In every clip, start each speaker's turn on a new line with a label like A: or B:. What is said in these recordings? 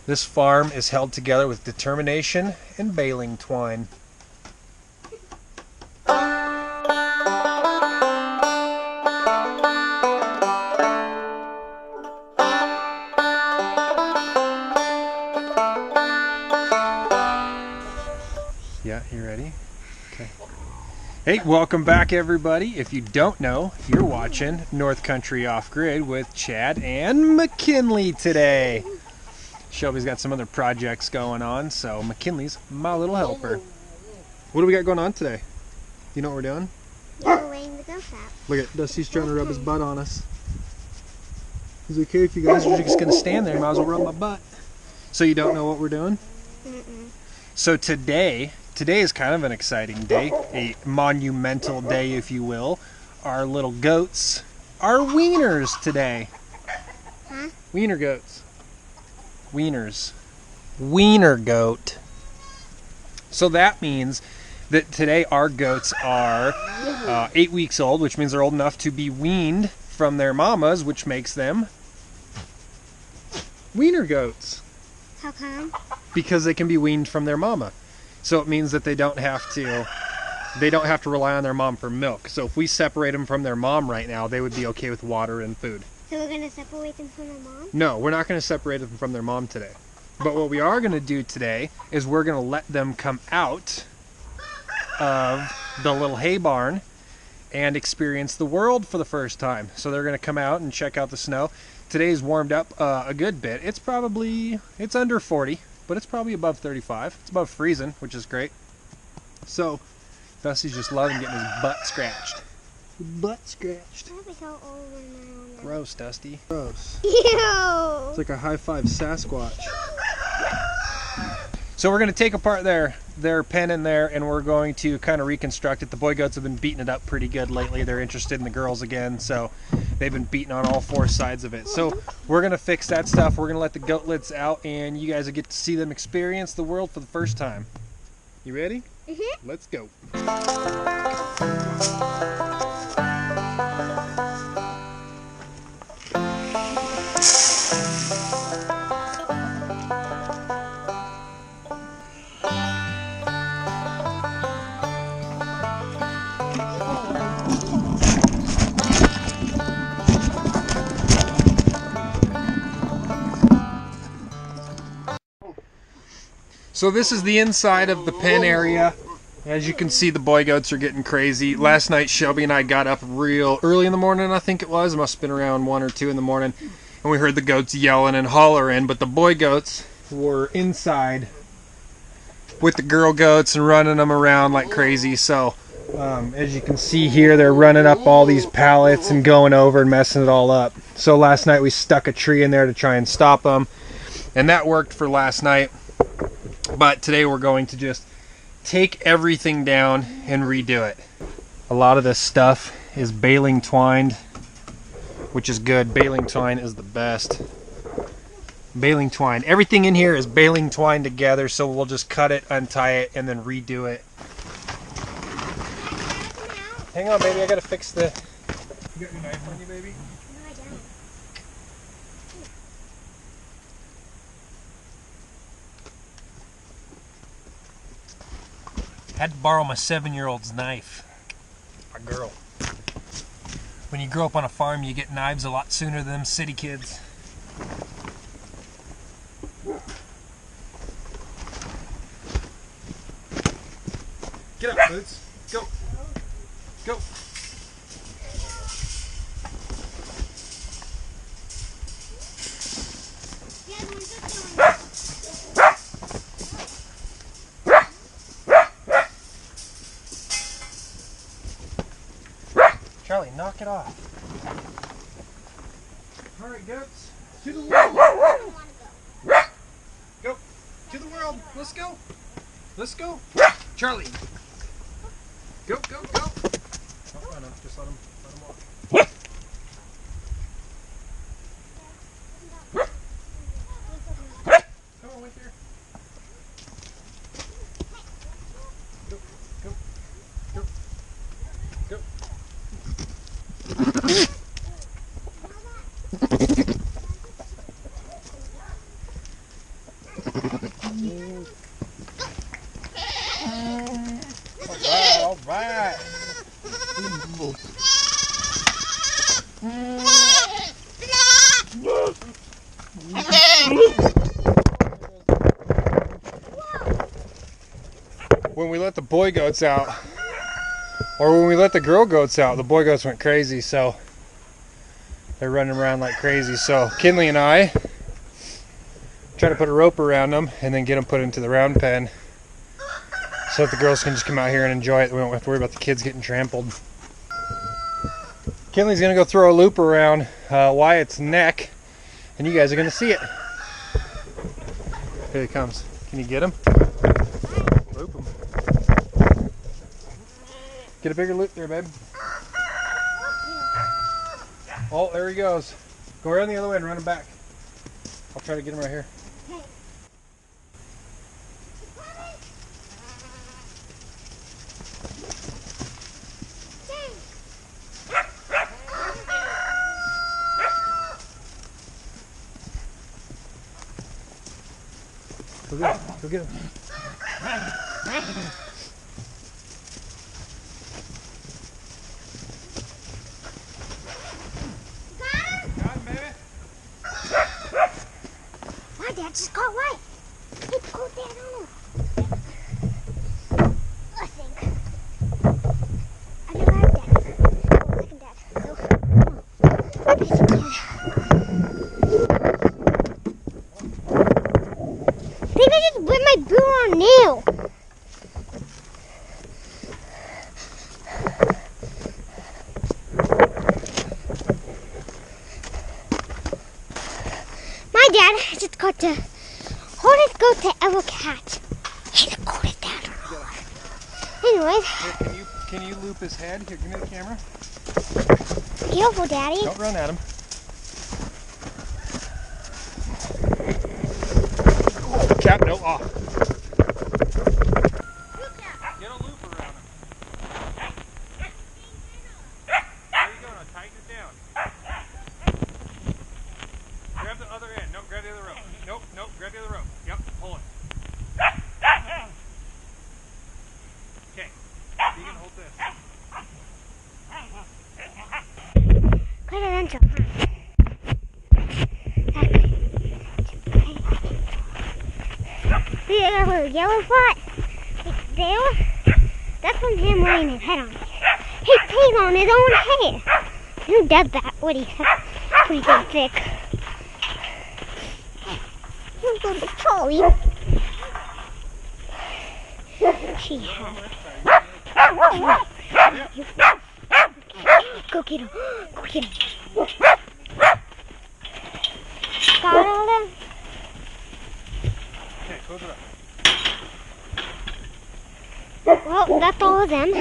A: This farm is held together with determination and baling twine. Yeah, you ready? Okay. Hey, welcome back everybody. If you don't know, you're watching North Country Off Grid with Chad and McKinley today. Shelby's got some other projects going on, so McKinley's my little helper. What do we got going on today? You know what we're doing?
B: We're weighing the goat out.
A: Look at Dusty's trying to rub his butt on us. Is it okay if you guys are just gonna stand there? Might as well rub my butt. So you don't know what we're doing?
B: Mm-mm.
A: So today is kind of an exciting day, a monumental day, if you will. Our little goats are wieners today.
B: Huh?
A: Wiener goats. Wieners. Wiener goat. So that means that today our goats are 8 weeks old, which means they're old enough to be weaned from their mamas, which makes them wiener goats.
B: How come?
A: Because they can be weaned from their mama. So it means that they don't have to rely on their mom for milk. So if we separate them from their mom right now, they would be okay with water and food.
B: So we're going to separate them from their mom?
A: No, we're not going to separate them from their mom today. But what we are going to do today is we're going to let them come out of the little hay barn and experience the world for the first time. So they're going to come out and check out the snow. Today's warmed up a good bit. It's under 40, but it's probably above 35. It's above freezing, which is great. So Dusty's just loving getting his butt scratched. Butt scratched.
B: That'd be so old when they're older.
A: Gross, Dusty. Gross.
B: Ew!
A: It's like a high-five Sasquatch. So we're going to take apart their pen in there, and we're going to kind of reconstruct it. The boy goats have been beating it up pretty good lately. They're interested in the girls again, so they've been beating on all four sides of it. So we're going to fix that stuff. We're going to let the goatlets out, and you guys will get to see them experience the world for the first time. You ready?
B: Mm-hmm.
A: Let's go. So this is the inside of the pen area. As you can see, the boy goats are getting crazy. Last night, Shelby and I got up real early in the morning, I think it was. It must have been around 1 or 2 in the morning. And we heard the goats yelling and hollering, but the boy goats were inside with the girl goats and running them around like crazy. So as you can see here, they're running up all these pallets and going over and messing it all up. So last night we stuck a tree in there to try and stop them. And that worked for last night. But today we're going to just take everything down and redo it. A lot of this stuff is baling twined, which is good. Baling twine is the best. Baling twine. Everything in here is baling twine together, so we'll just cut it, untie it, and then redo it. Hang on, baby. I gotta fix the... You got your knife on you, baby?
B: No, I don't.
A: I had to borrow my 7-year-old's knife. My girl. When you grow up on a farm, you get knives a lot sooner than them city kids. Get up, Boots. Go. Go. Charlie, knock it off. All right, goats, to the world. Go, to the world. Let's go. Let's go. Charlie. Go, go, go. Oh, no, just let him walk. Come on, Winter. Go, go, go, go. All right. When we let the boy goats out, or when we let the girl goats out, the boy goats went crazy, so they're running around like crazy. So Kinley and I try to put a rope around them and then get them put into the round pen so that the girls can just come out here and enjoy it. We don't have to worry about the kids getting trampled. Kinley's gonna go throw a loop around Wyatt's neck, and you guys are gonna see it. Here he comes. Can you get him? Loop him. Get a bigger loop there, babe. Oh, there he goes. Go around the other way and run him back. I'll try to get him right here. Go get him. Go get him. Got him, baby.
B: My dad just caught White. He pulled that on him. I think. I never had that. Second dad. So, I bet you can. I think I just whipped my boot on a nail. My dad just got the hardest goat to ever catch. He's the coolest dad alive. Anyways.
A: Here, can you loop his head? Here, give me the camera.
B: Careful, Daddy.
A: Don't run at him. Cap, no, off. Get a loop around him. There you go, now tighten it down. Grab the other end. Nope, grab the other rope. Nope, nope, grab the other rope. Yep, pull it. Okay, you can hold this.
B: Quite an intro, See that little yellow spot? There? That's from him laying his head on it. He peed on his own head. Who does that, Woody? That's pretty good thick. Here's little Charlie. She has. Go get him. Go get him. Got all them?
A: Okay, close it up.
B: Well, that's all of them.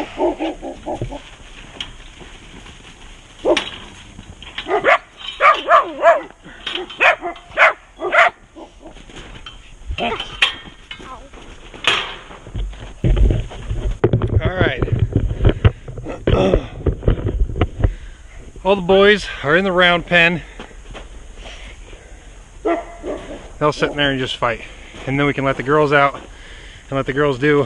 A: All right. All the boys are in the round pen. They'll sit in there and just fight. And then we can let the girls out and let the girls do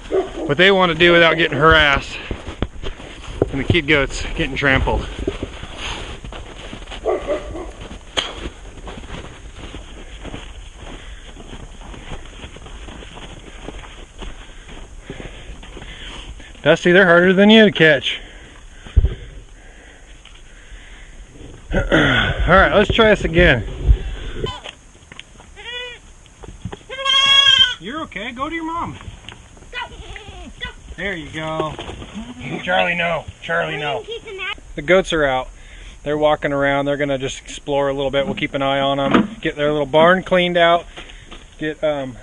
A: what they want to do without getting harassed and the kid goats getting trampled. Dusty, they're harder than you to catch. Alright, let's try this again. You're okay, go to your mom. There you go. Charlie, no. Charlie, no. The goats are out. They're walking around. They're going to just explore a little bit. We'll keep an eye on them. Get their little barn cleaned out. Get a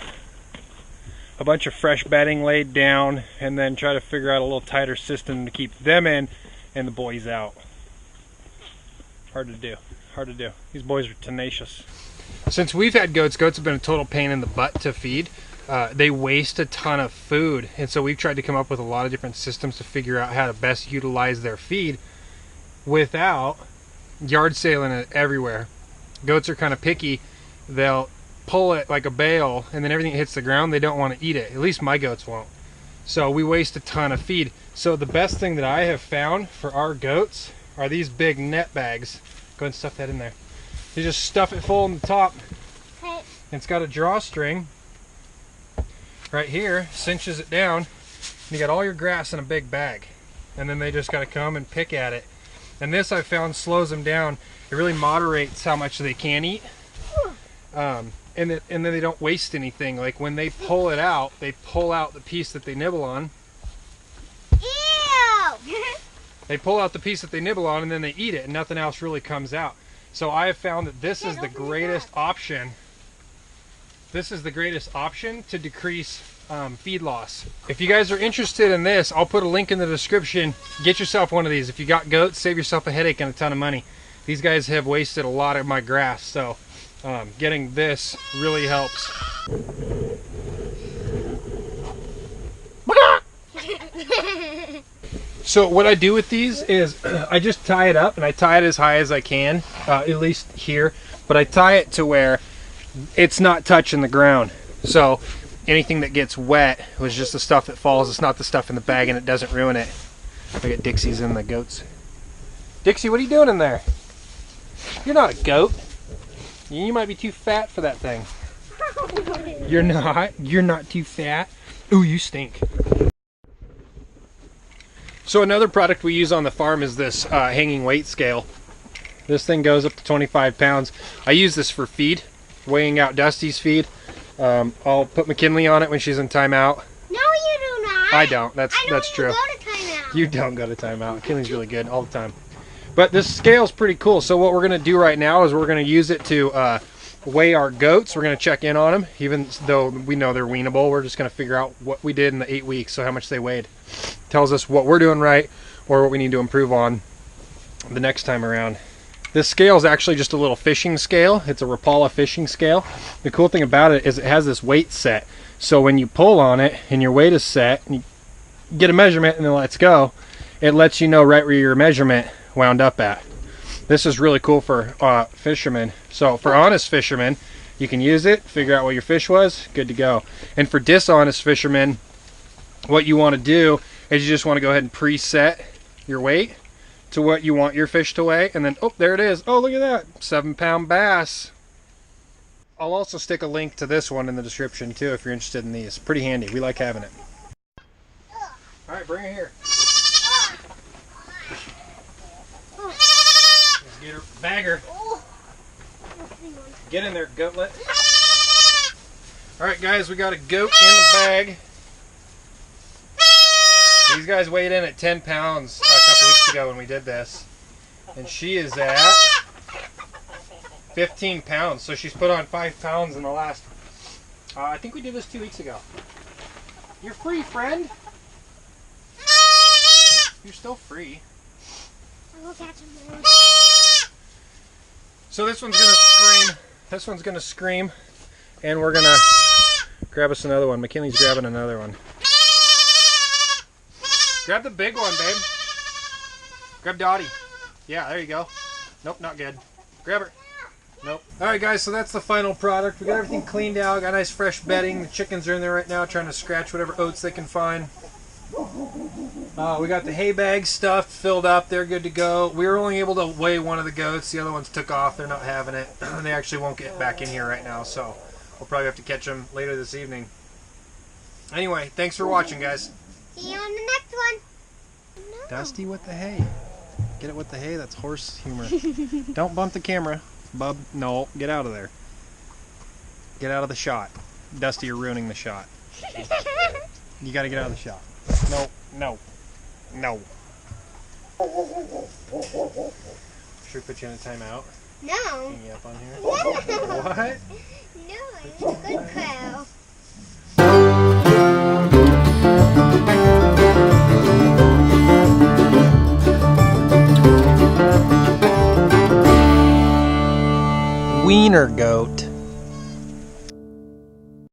A: bunch of fresh bedding laid down. And then try to figure out a little tighter system to keep them in and the boys out. Hard to do. Hard to do. These boys are tenacious. Since we've had goats, goats have been a total pain in the butt to feed. They waste a ton of food, and so we've tried to come up with a lot of different systems to figure out how to best utilize their feed without yard saling it everywhere. Goats are kind of picky. They'll pull it like a bale and then everything hits the ground, they don't want to eat it. At least my goats won't. So we waste a ton of feed. So the best thing that I have found for our goats are these big net bags. Go ahead and stuff that in there. You just stuff it full in the top.
B: Okay.
A: It's got a drawstring right here, cinches it down, and you got all your grass in a big bag. And then they just got to come and pick at it. And this I found slows them down. It really moderates how much they can eat. And then they don't waste anything. Like when they pull it out, they pull out the piece that they nibble on.
B: Ew!
A: They pull out the piece that they nibble on and then they eat it and nothing else really comes out. So I have found that this is the greatest option. This is the greatest option to decrease feed loss. If you guys are interested in this, I'll put a link in the description. Get yourself one of these. If you got goats, save yourself a headache and a ton of money. These guys have wasted a lot of my grass, so getting this really helps. So what I do with these is I just tie it up, and I tie it as high as I can, at least here, but I tie it to where it's not touching the ground. So anything that gets wet was just the stuff that falls. It's not the stuff in the bag, and it doesn't ruin it. I got Dixie's in the goats. Dixie, what are you doing in there? You're not a goat. You might be too fat for that thing. You're not. You're not too fat. Ooh, you stink. So another product we use on the farm is this hanging weight scale. This thing goes up to 25 pounds. I use this for feed, weighing out Dusty's feed. I'll put McKinley on it when she's in timeout.
B: No, you do not.
A: I don't. That's true.
B: I don't go to timeout.
A: You don't go to timeout. McKinley's really good all the time. But this scale's pretty cool. So what we're going to do right now is we're going to use it to weigh our goats. We're going to check in on them, even though we know they're weanable. We're just going to figure out what we did in the 8 weeks, so how much they weighed. Tells us what we're doing right or what we need to improve on the next time around. This scale is actually just a little fishing scale. It's a Rapala fishing scale. The cool thing about it is it has this weight set. So when you pull on it and your weight is set, and you get a measurement and then let's go, it lets you know right where your measurement wound up at. This is really cool for fishermen. So for honest fishermen, you can use it, figure out what your fish was, good to go. And for dishonest fishermen, what you want to do is you just want to go ahead and preset your weight to what you want your fish to weigh, and then, oh, there it is. Oh, look at that, 7-pound bass. I'll also stick a link to this one in the description too if you're interested in these. Pretty handy. We like having it. All right, bring it here. Let's get her, bag her. Get in there, goatlet. All right, guys, we got a goat in the bag. These guys weighed in at 10 pounds a couple weeks ago when we did this. And she is at 15 pounds. So she's put on 5 pounds in the last, I think we did this 2 weeks ago. You're free, friend. You're still free.
B: I'll go catch him.
A: So this one's going to scream. This one's going to scream. And we're going to grab us another one. McKinley's grabbing another one. Grab the big one, babe. Grab Dottie. Yeah, there you go. Nope, not good. Grab her. Nope. Alright guys, so that's the final product. We got everything cleaned out, got nice fresh bedding. The chickens are in there right now trying to scratch whatever oats they can find. We got the hay bags stuffed, filled up, they're good to go. We were only able to weigh one of the goats, the other ones took off, they're not having it. They actually won't get back in here right now, so we'll probably have to catch them later this evening. Anyway, thanks for watching, guys.
B: See you on the next one. No.
A: Dusty with the hay. Get it with the hay? That's horse humor. Don't bump the camera, bub. No, get out of there. Get out of the shot. Dusty, you're ruining the shot. You gotta get out of the shot. No, no, no. Should we put you in a timeout?
B: No.
A: Hang you up on here?
B: No.
A: What?
B: No, it's a good cow.
A: Wiener goat.